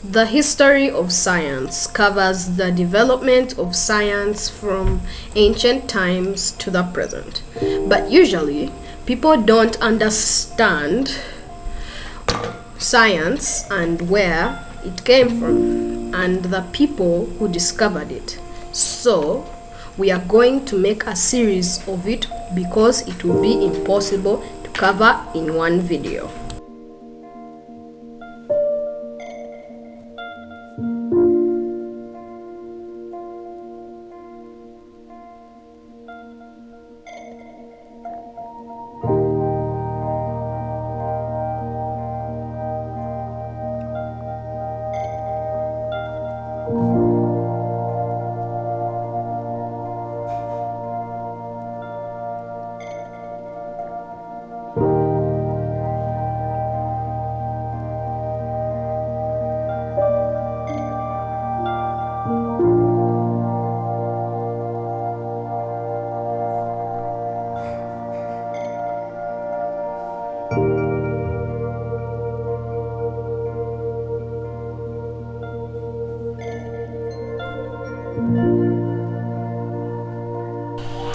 The history of science covers the development of science from ancient times to the present. But usually, people don't understand science and where it came from and the people who discovered it. So, we are going to make a series of it because it will be impossible to cover in one video.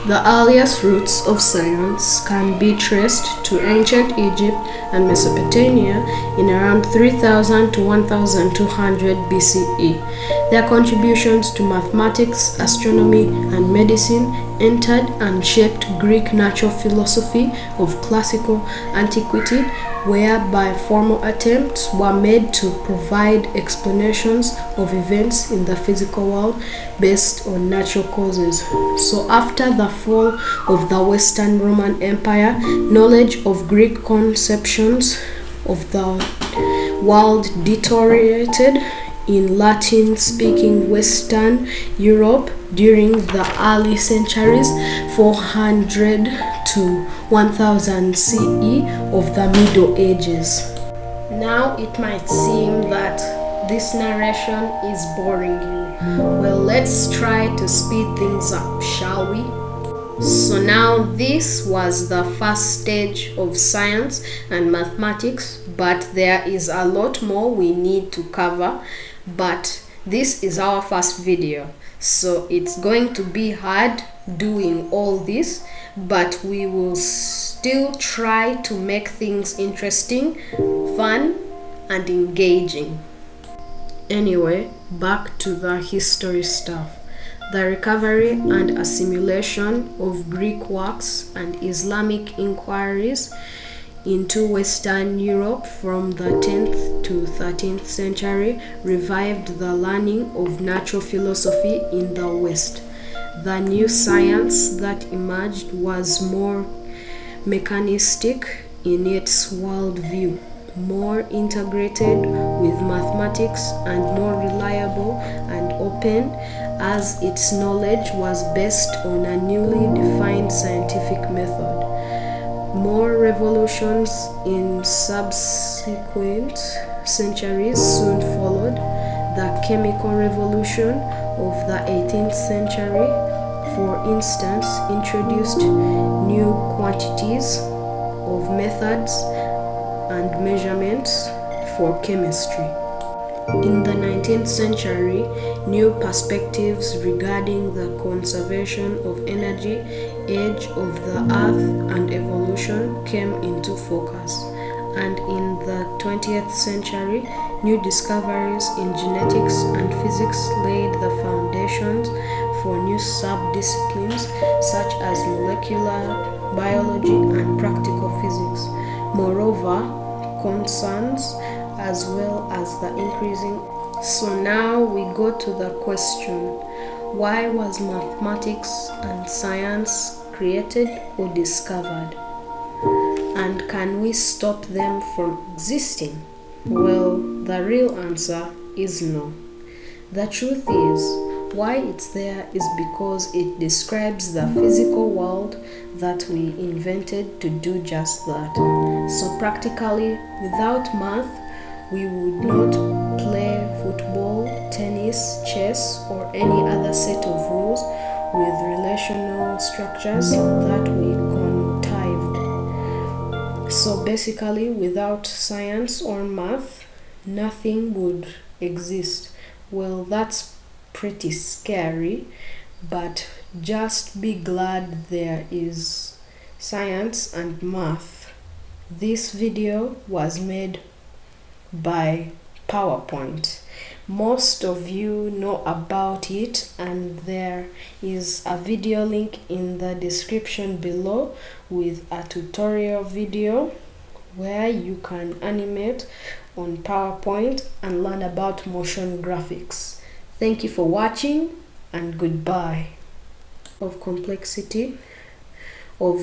The earliest roots of science can be traced to ancient Egypt and Mesopotamia in around 3000 to 1200 BCE. Their contributions to mathematics, astronomy, and medicine entered and shaped Greek natural philosophy of classical antiquity, whereby formal attempts were made to provide explanations of events in the physical world based on natural causes. So after the fall of the Western Roman Empire, knowledge of Greek conceptions of the world deteriorated in Latin-speaking Western Europe during the early centuries 400 to 1000 CE of the Middle Ages. Now it might seem that this narration is boring you. Well, let's try to speed things up, shall we? So now this was the first stage of science and mathematics, but there is a lot more we need to cover, but this is our first video. So it's going to be hard doing all this, but we will still try to make things interesting, fun, and engaging. Anyway, back to the history stuff. The recovery and assimilation of Greek works and Islamic inquiries into Western Europe from the 10th to 13th century revived the learning of natural philosophy in the West. The new science that emerged was more mechanistic in its worldview, more integrated with mathematics, and more reliable and open, as its knowledge was based on a newly defined scientific method. More revolutions in subsequent centuries soon followed. The chemical revolution of the 18th century, for instance, introduced new quantities of methods and measurements for chemistry. In the 19th century, new perspectives regarding the conservation of energy, age of the earth, and evolution came into focus. And in the 20th century, new discoveries in genetics and physics laid the foundations for new subdisciplines such as molecular biology and practical physics. Moreover, concerns as well as the increasing. So now we go to the question: why was mathematics and science created or discovered? And can we stop them from existing? Well, the real answer is no. The truth is, why it's there is because it describes the physical world that we invented to do just that. So practically, without math, we would not play football, tennis, chess, or any other set of rules with relational structures that we contrived. So basically, without science or math, nothing would exist. Well, that's pretty scary, but just be glad there is science and math. This video was made by PowerPoint. Most of you know about it, and there is a video link in the description below with a tutorial video where you can animate on PowerPoint and learn about motion graphics. Thank you for watching, and goodbye. Of complexity of